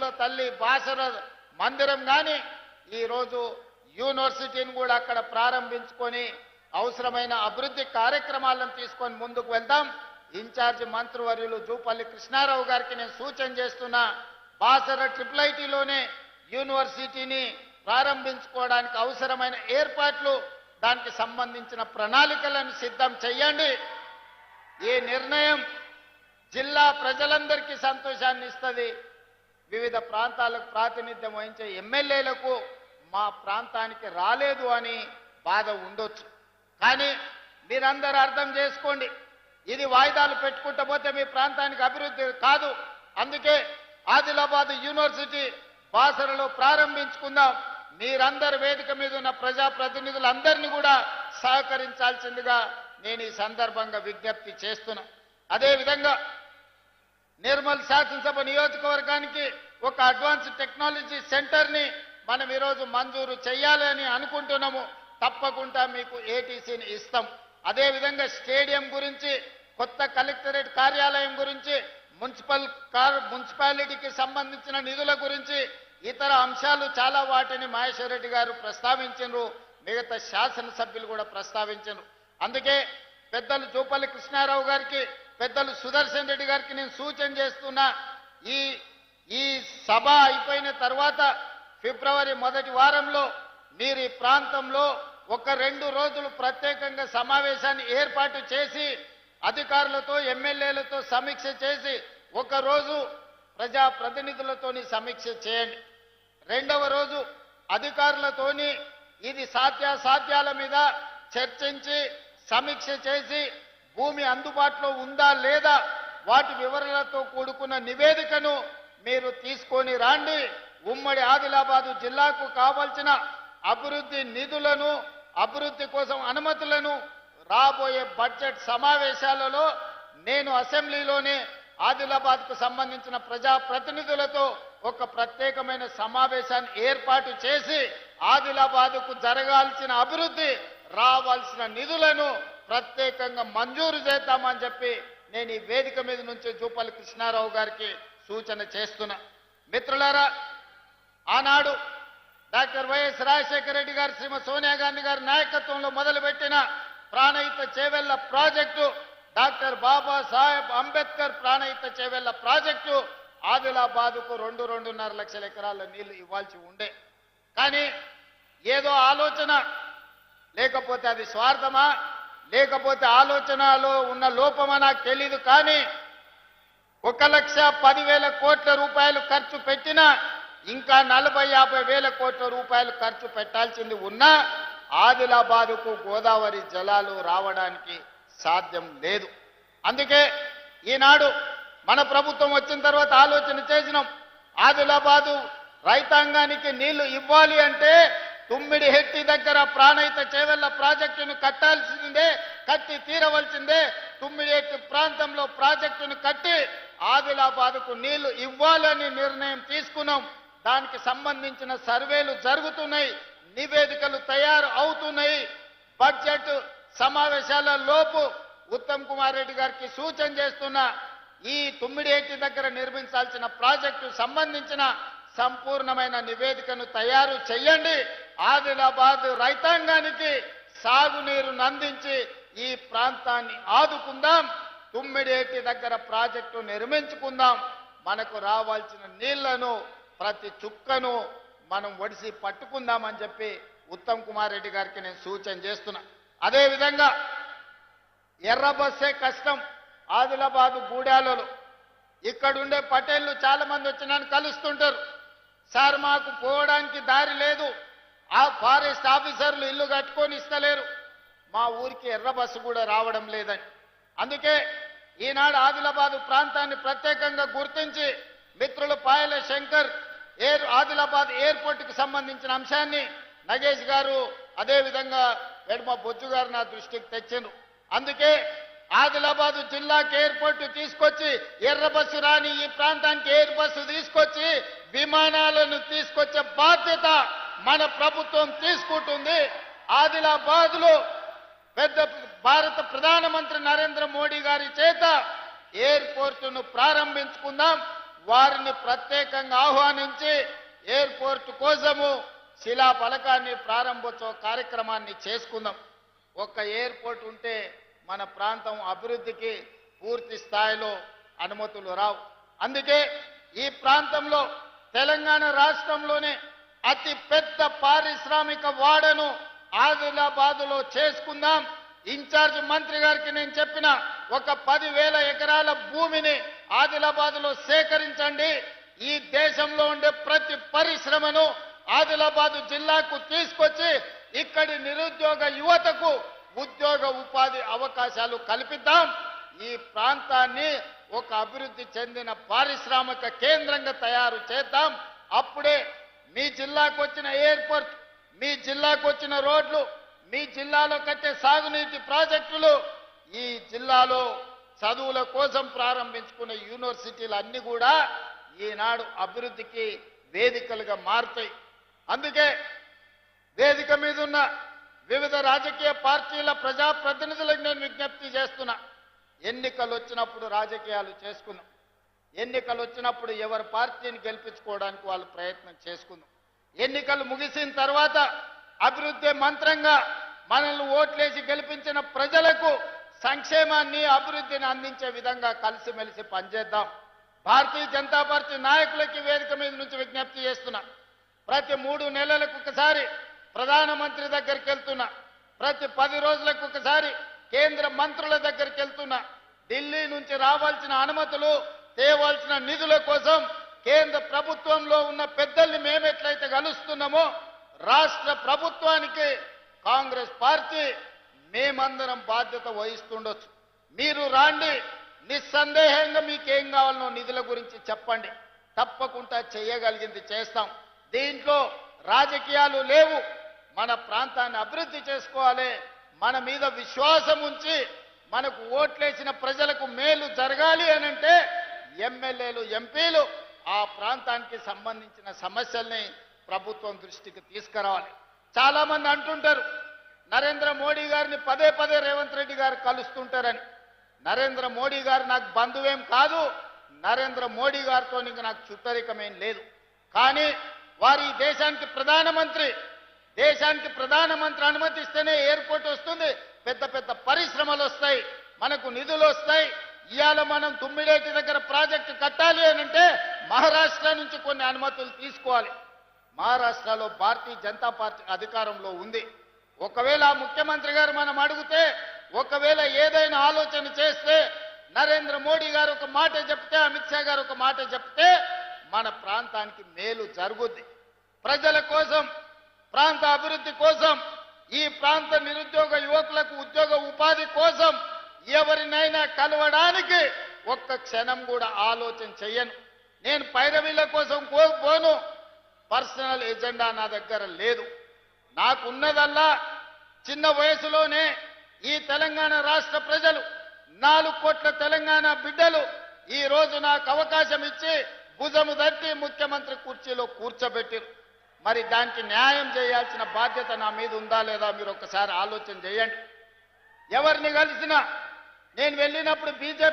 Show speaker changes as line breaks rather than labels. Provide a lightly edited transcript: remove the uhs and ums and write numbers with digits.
మూల తల్లి బాసర మందిరం కానీ ఈరోజు యూనివర్సిటీని కూడా అక్కడ ప్రారంభించుకొని అవసరమైన అభివృద్ధి కార్యక్రమాలను తీసుకొని ముందుకు వెళ్దాం. ఇన్ఛార్జి మంత్రివర్యులు జూపల్లి కృష్ణారావు గారికి నేను సూచన చేస్తున్నా, బాసర IIITలోనే యూనివర్సిటీని ప్రారంభించుకోవడానికి అవసరమైన ఏర్పాట్లు, దానికి సంబంధించిన ప్రణాళికలను సిద్ధం చేయండి. ఈ నిర్ణయం జిల్లా ప్రజలందరికీ సంతోషాన్ని ఇస్తుంది. వివిధ ప్రాంతాలకు ప్రాతినిధ్యం వహించే ఎమ్మెల్యేలకు మా ప్రాంతానికి రాలేదు అని బాధ ఉండొచ్చు. కానీ మీరందరూ అర్థం చేసుకోండి, ఇది వాయిదాలు పెట్టుకుంటూ పోతే మీ ప్రాంతానికి అభివృద్ధి కాదు. అందుకే ఆదిలాబాద్ యూనివర్సిటీ బాసరలో ప్రారంభించుకుందాం. మీరందరు వేదిక మీద ఉన్న ప్రజాప్రతినిధులందరినీ కూడా సహకరించాల్సిందిగా నేను ఈ సందర్భంగా విజ్ఞప్తి చేస్తున్నా. అదేవిధంగా నిర్మల్ శాసనసభ నియోజకవర్గానికి ఒక అడ్వాన్స్ టెక్నాలజీ సెంటర్ని మనం ఈరోజు మంజూరు చేయాలని అనుకుంటున్నాము. తప్పకుండా మీకు ఏటీసీని ఇస్తాం. అదేవిధంగా స్టేడియం గురించి, కొత్త కలెక్టరేట్ కార్యాలయం గురించి, మున్సిపాలిటీకి సంబంధించిన నిధుల గురించి, ఇతర అంశాలు చాలా వాటిని మహేశ్వర్ రెడ్డి గారు ప్రస్తావించారు, మిగతా శాసనసభ్యులు కూడా ప్రస్తావించారు. అందుకే పెద్దలు జూపల్లి కృష్ణారావు గారికి, పెద్దలు సుదర్శన్ రెడ్డి గారికి నేను సూచన చేస్తున్నా, ఈ సభ అయిపోయిన తర్వాత ఫిబ్రవరి మొదటి వారంలో మీరు ఈ ప్రాంతంలో ఒక 2 రోజులు ప్రత్యేకంగా సమావేశాన్ని ఏర్పాటు చేసి అధికారులతో ఎమ్మెల్యేలతో సమీక్ష చేసి, ఒక రోజు ప్రజాప్రతినిధులతోని సమీక్ష చేయండి. 2వ రోజు అధికారులతోని ఇది సాధ్యాసాధ్యాల మీద చర్చించి సమీక్ష చేసి భూమి అందుబాటులో ఉందా లేదా వాటి వివరాలతో కూడుకున్న నివేదికను మీరు తీసుకొని రండి. ఉమ్మడి ఆదిలాబాదు జిల్లాకు కావాల్సిన అభివృద్ధి నిధులను, అభివృద్ధి కోసం అనుమతులను రాబోయే బడ్జెట్ సమావేశాలలో నేను అసెంబ్లీలోనే ఆదిలాబాద్కు సంబంధించిన ప్రజాప్రతినిధులతో ఒక ప్రత్యేకమైన సమావేశాన్ని ఏర్పాటు చేసి ఆదిలాబాద్కు జరగాల్సిన అభివృద్ధి, రావాల్సిన నిధులను ప్రత్యేకంగా మంజూరు చేద్దామని చెప్పి నేను ఈ వేదిక మీద నుంచి జూపల్లి కృష్ణారావు గారికి సూచన చేస్తున్నా. మిత్రులారా, ఆనాడు డాక్టర్ వైఎస్ రాజశేఖర రెడ్డి గారు, శ్రీమతి సోనియా గాంధీ గారి నాయకత్వంలో మొదలుపెట్టిన Pranahita Chevella project, doctor Babasaheb Ambedkar Pranahita Chevella project ఆదిలాబాద్కు 2.5 లక్షల ఎకరాల నీళ్లు ఇవ్వాల్సి ఉండే. కానీ ఏదో ఆలోచన, లేకపోతే అది స్వార్థమా, లేకపోతే ఆలోచనలో ఉన్న లోపమా నాకు తెలీదు, కానీ 1,10,000 కోట్ల రూపాయలు ఖర్చు పెట్టినా ఇంకా 40-50 వేల కోట్ల రూపాయలు ఖర్చు పెట్టాల్సింది ఉన్నా ఆదిలాబాదుకు గోదావరి జలాలు రావడానికి సాధ్యం లేదు. అందుకే ఈనాడు మన ప్రభుత్వం వచ్చిన తర్వాత ఆలోచన చేసినాం, ఆదిలాబాదు రైతాంగానికి నీళ్లు ఇవ్వాలి అంటే తుమ్మిడిహెట్టి దగ్గర ప్రాణహిత చేవెళ్ల ప్రాజెక్టును కట్టాల్సిందే, కట్టి తీరవలసిందే. తుమ్మిడిహెట్టి ప్రాంతంలో ప్రాజెక్టును కట్టి ఆదిలాబాదుకు నీళ్లు ఇవ్వాలని నిర్ణయం తీసుకున్నాం. దానికి సంబంధించిన సర్వేలు జరుగుతున్నాయి, నివేదికలు తయారు అవుతున్నాయి. బడ్జెట్ సమావేశాల లోపు ఉత్తమ్ కుమార్ రెడ్డి గారికి సూచన చేస్తున్నా, ఈ తుమ్మిడిహెట్టి దగ్గర నిర్మించాల్సిన ప్రాజెక్టు సంబంధించిన సంపూర్ణమైన నివేదికను తయారు చేయండి. ఆదిలాబాద్ రైతాంగానికి సాగునీరును అందించి ఈ ప్రాంతాన్ని ఆదుకుందాం. తుమ్మిడిహెట్టి దగ్గర ప్రాజెక్టు నిర్మించుకుందాం. మనకు రావాల్సిన నీళ్లను, ప్రతి చుక్కను మనం ఒడిసి పట్టుకుందామని చెప్పి ఉత్తమ్ కుమార్ రెడ్డి గారికి నేను సూచన చేస్తున్నా. అదేవిధంగా ఎర్ర బస్సే కష్టం. ఆదిలాబాదు గూడాలలో ఇక్కడుండే పటేళ్లు చాలా మంది వచ్చి నన్ను కలుస్తుంటారు, సార్ మాకు పోవడానికి దారి లేదు, ఆ ఫారెస్ట్ ఆఫీసర్లు ఇల్లు కట్టుకొని ఇస్తలేరు, మా ఊరికి ఎర్ర బస్సు కూడా రావడం లేదని. అందుకే ఈనాడు ఆదిలాబాదు ప్రాంతాన్ని ప్రత్యేకంగా గుర్తించి మిత్రులు పాయల శంకర్ ఆదిలాబాద్ ఎయిర్పోర్టుకు సంబంధించిన అంశాన్ని నగేష్ గారు, అదేవిధంగా వెడమ బొజ్జు గారు నా దృష్టికి తెచ్చారు. అందుకే ఆదిలాబాదు జిల్లాకి ఎయిర్పోర్టు తీసుకొచ్చి ఎర్ర బస్సు రాని ఈ ప్రాంతానికి ఎయిర్ బస్సు తీసుకొచ్చి విమానాలను తీసుకొచ్చే బాధ్యత మన ప్రభుత్వం తీసుకుంటుంది. ఆదిలాబాద్లో పెద్ద భారత ప్రధానమంత్రి నరేంద్ర మోడీ గారి చేత ఎయిర్పోర్టును ప్రారంభించుకుందాం. వారిని ప్రత్యేకంగా ఆహ్వానించి ఎయిర్పోర్ట్ కోసము శిలా ఫలకాన్ని ప్రారంభోత్సవ కార్యక్రమాన్ని చేసుకుందాం. ఒక్క ఎయిర్పోర్ట్ ఉంటే మన ప్రాంతం అభివృద్ధికి పూర్తి స్థాయిలో అనుమతులు రావు. అందుకే ఈ ప్రాంతంలో తెలంగాణ రాష్ట్రంలోనే అతి పెద్ద పారిశ్రామిక వాడను ఆదిలాబాదులో చేసుకుందాం. ఇన్ఛార్జ్ మంత్రి గారికి నేను చెప్పిన ఒక 10,000 ఎకరాల భూమిని ఆదిలాబాదులో సేకరించండి. ఈ దేశంలో ఉండే ప్రతి పరిశ్రమను ఆదిలాబాదు జిల్లాకు తీసుకొచ్చి ఇక్కడి నిరుద్యోగ యువతకు ఉద్యోగ ఉపాధి అవకాశాలు కల్పిద్దాం. ఈ ప్రాంతాన్ని ఒక అభివృద్ధి చెందిన పారిశ్రామిక కేంద్రంగా తయారు చేద్దాం. అప్పుడే మీ జిల్లాకు వచ్చిన ఎయిర్పోర్ట్, మీ జిల్లాకు వచ్చిన రోడ్లు, మీ జిల్లాలో కట్టే సాగునీటి ప్రాజెక్టులు, ఈ జిల్లాలో చదువుల కోసం ప్రారంభించుకున్న యూనివర్సిటీలు అన్ని కూడా ఈనాడు అభివృద్ధికి వేదికలుగా మారుతాయి. అందుకే వేదిక మీద ఉన్న వివిధ రాజకీయ పార్టీల ప్రజాప్రతినిధులకు నేను విజ్ఞప్తి చేస్తున్నా. ఎన్నికలు వచ్చినప్పుడు రాజకీయాలు చేసుకుందాం. ఎన్నికలు వచ్చినప్పుడు ఎవరి పార్టీని గెలిపించుకోవడానికి వాళ్ళు ప్రయత్నం చేసుకుందాం. ఎన్నికలు ముగిసిన తర్వాత అభివృద్ధి మంత్రంగా మనల్ని ఓట్లేసి గెలిపించిన ప్రజలకు సంక్షేమాన్ని అభివృద్ధిని అందించే విధంగా కలిసిమెలిసి పనిచేద్దాం. భారతీయ జనతా పార్టీ నాయకులకి వేదిక మీద నుంచి విజ్ఞప్తి చేస్తున్నా. ప్రతి 3 నెలలకు ఒకసారి ప్రధానమంత్రి దగ్గరికి వెళ్తున్నా. ప్రతి 10 రోజులకు ఒకసారి కేంద్ర మంత్రుల దగ్గరికి వెళ్తున్నా. ఢిల్లీ నుంచి రావాల్సిన అనుమతులు, తేవాల్సిన నిధుల కోసం కేంద్ర ప్రభుత్వంలో ఉన్న పెద్దల్ని మేమెట్లయితే కలుస్తున్నామో రాష్ట్ర ప్రభుత్వానికి కాంగ్రెస్ పార్టీ మేమందరం బాధ్యత వహిస్తుండొచ్చు. మీరు రాండి, నిస్సందేహంగా మీకేం కావాలనో నిధుల గురించి చెప్పండి. తప్పకుండా చేయగలిగింది చేస్తాం. దీంట్లో రాజకీయాలు లేవు. మన ప్రాంతాన్ని అభివృద్ధి చేసుకోవాలి. మన మీద విశ్వాసం ఉంచి మనకు ఓట్లేసిన ప్రజలకు మేలు జరగాలి అనంటే ఎమ్మెల్యేలు, ఎంపీలు ఆ ప్రాంతానికి సంబంధించిన సమస్యల్ని ప్రభుత్వం దృష్టికి తీసుకురావాలి. చాలా మంది అంటుంటారు నరేంద్ర మోడీ గారిని పదే పదే రేవంత్ రెడ్డి గారు కలుస్తుంటారని. నరేంద్ర మోడీ గారు నాకు బంధువేం కాదు. నరేంద్ర మోడీ గారితో నాకు చుట్టరికమేం లేదు. కానీ వారి దేశానికి ప్రధానమంత్రి అనుమతిస్తేనే ఎయిర్పోర్ట్ వస్తుంది, పెద్ద పెద్ద పరిశ్రమలు వస్తాయి, మనకు నిధులు వస్తాయి. ఇవాళ మనం తుమ్మిడేటి దగ్గర ప్రాజెక్టు కట్టాలి అనంటే మహారాష్ట్ర నుంచి కొన్ని అనుమతులు తీసుకోవాలి. మహారాష్ట్రలో భారతీయ జనతా పార్టీ అధికారంలో ఉంది. ఒకవేళ ఆ ముఖ్యమంత్రి గారు మనం అడిగితే, ఒకవేళ ఏదైనా ఆలోచన చేస్తే, నరేంద్ర మోడీ గారు ఒక మాట చెప్తే, అమిత్ షా గారు ఒక మాట చెప్తే మన ప్రాంతానికి మేలు జరుగుద్ది. ప్రజల కోసం, ప్రాంత అభివృద్ధి కోసం, ఈ ప్రాంత నిరుద్యోగ యువకులకు ఉద్యోగ ఉపాధి కోసం ఎవరినైనా కలవడానికి ఒక్క క్షణం కూడా ఆలోచన చెయ్యను. నేను పైరవీల కోసం పోను. పర్సనల్ ఎజెండా నా దగ్గర లేదు. నాకున్నదల్లా చిన్న వయసులోనే ఈ తెలంగాణ రాష్ట్ర ప్రజలు 4 కోట్ల తెలంగాణ బిడ్డలు ఈ రోజు నాకు అవకాశం ఇచ్చి భుజము తట్టి ముఖ్యమంత్రి కుర్చీలో కూర్చోబెట్టారు. మరి దానికి న్యాయం చేయాల్సిన బాధ్యత నా మీద ఉందా లేదా మీరు ఒకసారి ఆలోచన చేయండి. ఎవరిని కలిసినా నేను వెళ్ళినప్పుడు బీజేపీ